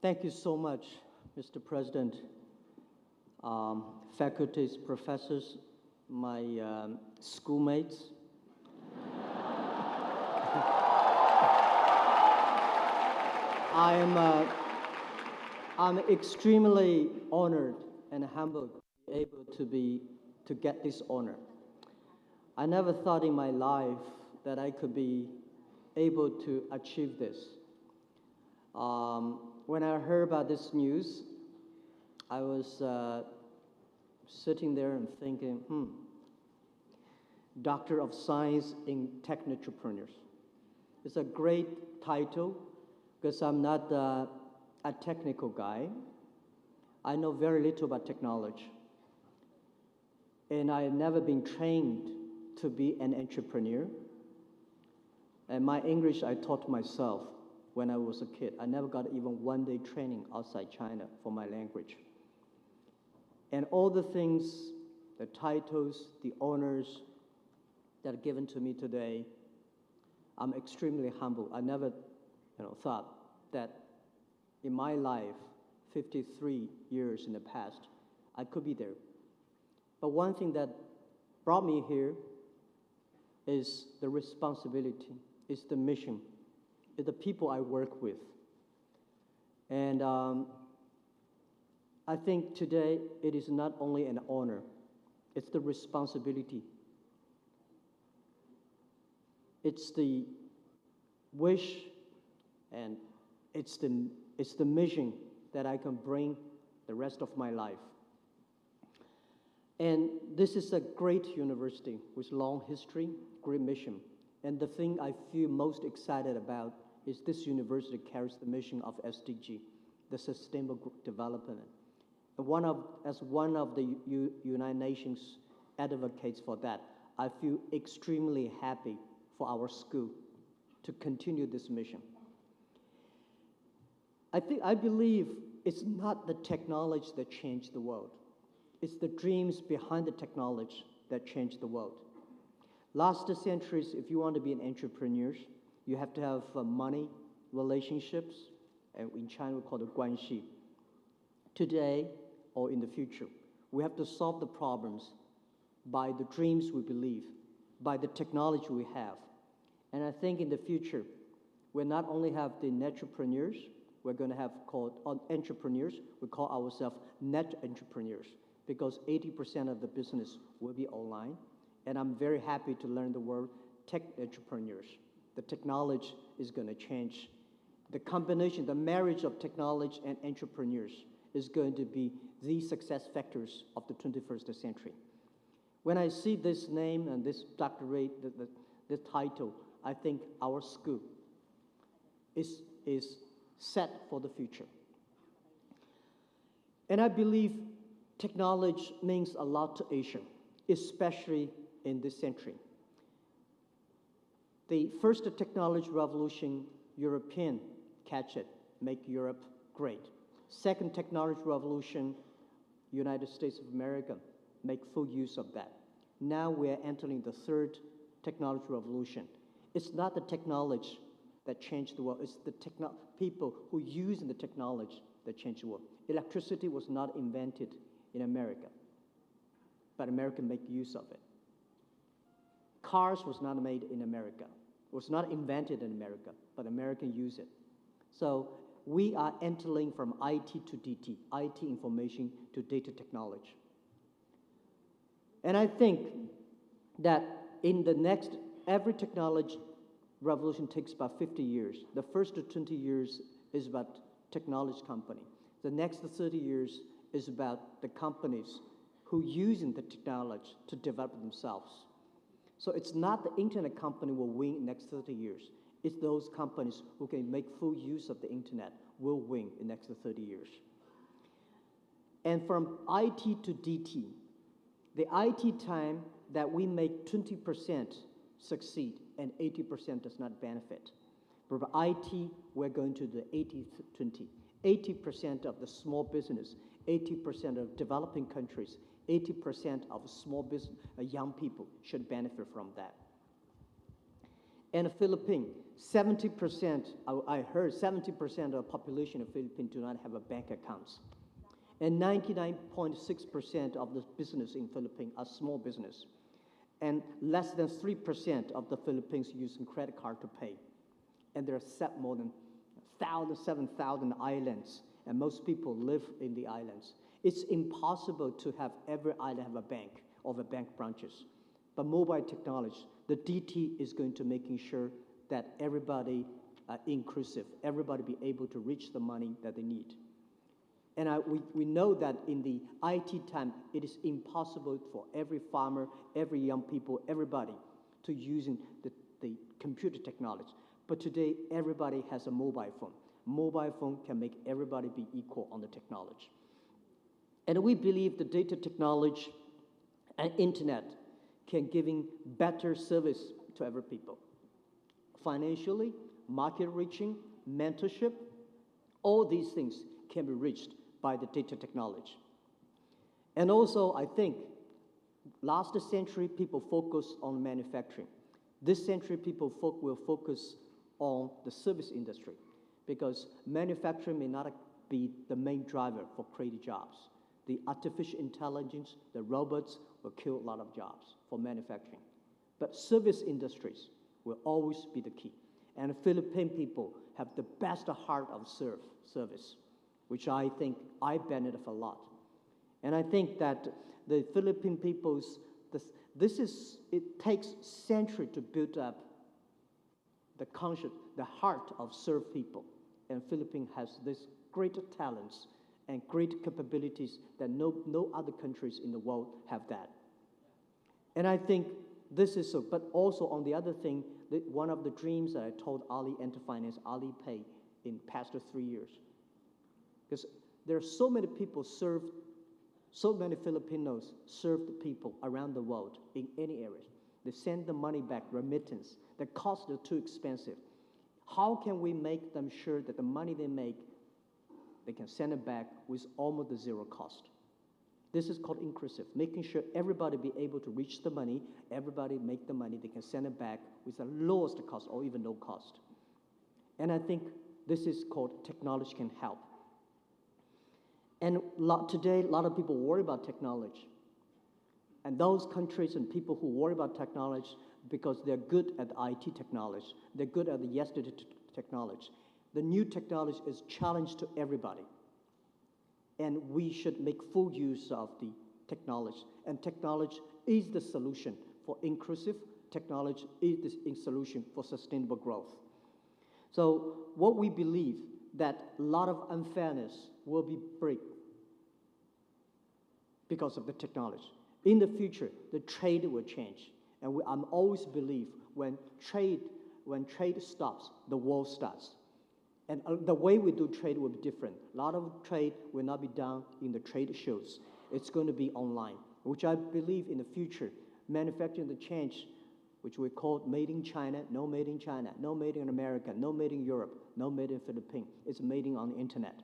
Thank you so much, Mr. President, faculties, professors, my schoolmates. I'm extremely honored and humbled to be able to get this honor. I never thought in my life that I could be able to achieve this. When I heard about this news, I was sitting there and thinking, Doctor of Science in Tech-Entrepreneurs. It's a great title because I'm not a technical guy. I know very little about technology. And I have never been trained to be an entrepreneur. And my English I taught myself when I was a kid. I never got even one-day training outside China for my language. And all the things, the titles, the honors that are given to me today, I'm extremely humble. I never thought that in my life, 53 years in the past, I could be there. But one thing that brought me here is the responsibility, is the mission, is the people I work with. And I think today it is not only an honor, it's the responsibility. It's the wish and it's the mission that I can bring the rest of my life. And this is a great university with long history, great mission. And the thing I feel most excited about is this university carries the mission of SDG, the Sustainable Development. And as one of the United Nations advocates for that, I feel extremely happy for our school to continue this mission. I believe it's not the technology that changed the world. It's the dreams behind the technology that changed the world. Last centuries, if you want to be an entrepreneur, you have to have money, relationships, and in China we call it guanxi. Today, or in the future, we have to solve the problems by the dreams we believe, by the technology we have. And I think in the future, we'll not only have the entrepreneurs, we're going to have called entrepreneurs, we call ourselves net entrepreneurs, because 80% of the business will be online. And I'm very happy to learn the word tech entrepreneurs. The technology is going to change. The combination, the marriage of technology and entrepreneurs is going to be the success factors of the 21st century. When I see this name and this doctorate, this title, I think our school is set for the future. And I believe technology means a lot to Asia, especially in this century. The first technology revolution, European catch it, make Europe great. Second technology revolution, United States of America, make full use of that. Now we're entering the third technology revolution. It's not the technology that changed the world, it's the people who use the technology that changed the world. Electricity was not invented in America, but America make use of it. Cars was not made in America, was not invented in America, but Americans use it. So we are entering from IT to DT, IT information to data technology. And I think that in the next, every technology revolution takes about 50 years. The first 20 years is about technology company. The next 30 years is about the companies who using the technology to develop themselves. So it's not the internet company will win in the next 30 years. It's those companies who can make full use of the internet will win in the next 30 years. And from IT to DT, the IT time that we make 20% succeed and 80% does not benefit. For IT, we're going to the 80-20. 80% of the small business, 80% of developing countries, 80% of small business, young people should benefit from that. And the Philippines, 70%, I heard 70% of the population of the Philippines do not have a bank accounts. And 99.6% of the business in Philippines are small business. And less than 3% of the Philippines using credit card to pay. And there are more than 7,000 islands, and most people live in the islands. It's impossible to have every island have a bank or the bank branches. But mobile technology, the DT is going to making sure that everybody inclusive, everybody be able to reach the money that they need. And we know that in the IT time, it is impossible for every farmer, every young people, everybody to using the computer technology. But today, everybody has a mobile phone. Mobile phone can make everybody be equal on the technology. And we believe the data technology and internet can giving better service to every people. Financially, market reaching, mentorship, all these things can be reached by the data technology. And also, I think, last century, people focused on manufacturing. This century, people will focus on the service industry because manufacturing may not be the main driver for creating jobs. The artificial intelligence, the robots will kill a lot of jobs for manufacturing. But service industries will always be the key. And Philippine people have the best heart of service, which I think I benefit a lot. And I think that the Philippine people's, it takes centuries to build up the conscience, the heart of serve people. And Philippines has this great talents and great capabilities that no other countries in the world have that. And I think this is so, but also on the other thing, one of the dreams that I told Ali Enterfinance, Ali Pay, in past 3 years. Because there are so many people so many Filipinos serve the people around the world in any areas. They send the money back, remittance. The costs are too expensive. How can we make them sure that the money they make, they can send it back with almost zero cost? This is called inclusive, making sure everybody be able to reach the money, everybody make the money, they can send it back with the lowest cost or even no cost. And I think this is called technology can help. And today, a lot of people worry about technology. And those countries and people who worry about technology because they're good at IT technology, they're good at the yesterday technology. The new technology is challenge to everybody. And we should make full use of the technology. And technology is the solution for inclusive. Technology is the solution for sustainable growth. So what we believe that a lot of unfairness will be break because of the technology. In the future, the trade will change. And I'm always believe when trade stops, the world starts. And the way we do trade will be different. A lot of trade will not be done in the trade shows. It's going to be online, which I believe in the future, manufacturing the change, which we call made in China, no made in China, no made in America, no made in Europe, no made in Philippines. It's made on the internet.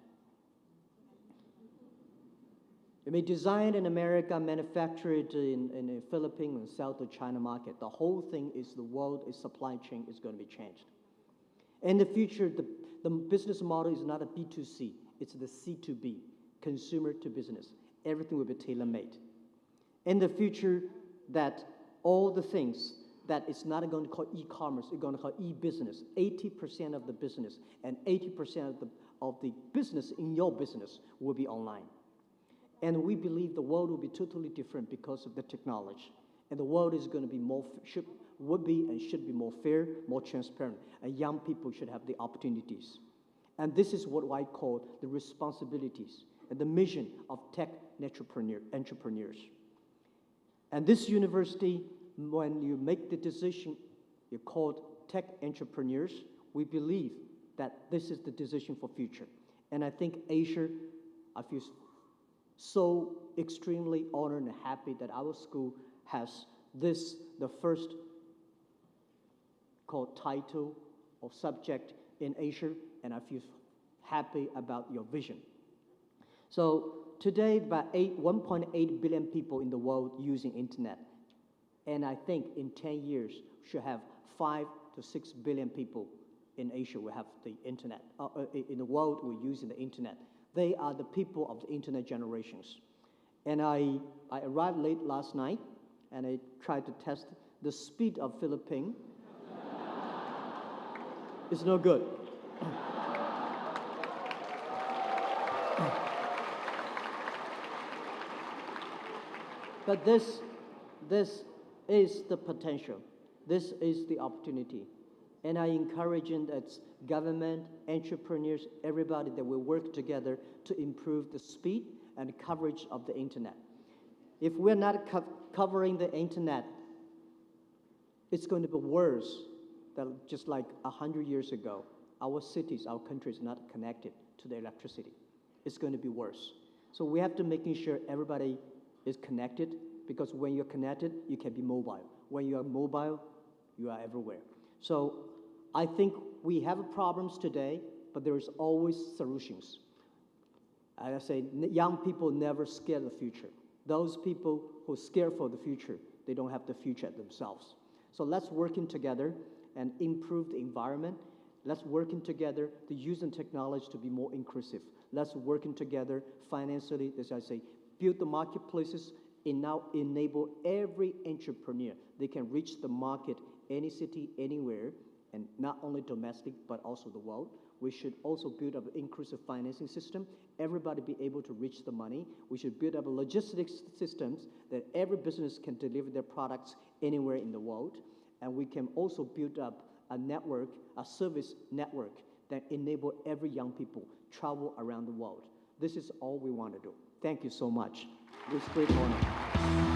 It may be designed in America, manufactured in the Philippines, and sell to China market. The whole thing is the world, its supply chain is going to be changed. In the future, the business model is not a B2C, it's the C2B, consumer to business. Everything will be tailor-made. In the future, that all the things that it's not going to call e-commerce, it's going to call e-business. 80% of the business and 80% of the business in your business will be online. And we believe the world will be totally different because of the technology. And the world is going to be would be and should be more fair, more transparent. And young people should have the opportunities. And this is what I call the responsibilities and the mission of tech entrepreneurs. And this university, when you make the decision, you're called tech entrepreneurs, we believe that this is the decision for future. And I think Asia, I feel so extremely honored and happy that our school has this, the first called title or subject in Asia, and I feel happy about your vision. So today, about 1.8 billion people in the world using internet. And I think in 10 years, we should have 5 to 6 billion people in Asia, we have the internet. In the world, we're using the internet. They are the people of the internet generations. And I arrived late last night, and I tried to test the speed of Philippines. It's no good. But this is the potential. This is the opportunity. And I encourage that government, entrepreneurs, everybody that will work together to improve the speed and coverage of the internet. If we're not covering the internet, it's going to be worse than just like 100 years ago. Our cities, our country is not connected to the electricity. It's going to be worse. So we have to making sure everybody is connected, because when you're connected, you can be mobile. When you are mobile, you are everywhere. So I think we have problems today, but there is always solutions. I say, young people never scare the future. Those people who scare for the future, they don't have the future themselves. So let's work in together and improve the environment. Let's work in together to use the technology to be more inclusive. Let's work in together financially, as I say, build the marketplaces and now enable every entrepreneur. They can reach the market, any city, anywhere, and not only domestic, but also the world. We should also build up an inclusive financing system. Everybody be able to reach the money. We should build up a logistics systems that every business can deliver their products anywhere in the world. And we can also build up a network, a service network that enable every young people travel around the world. This is all we want to do. Thank you so much. With great honor.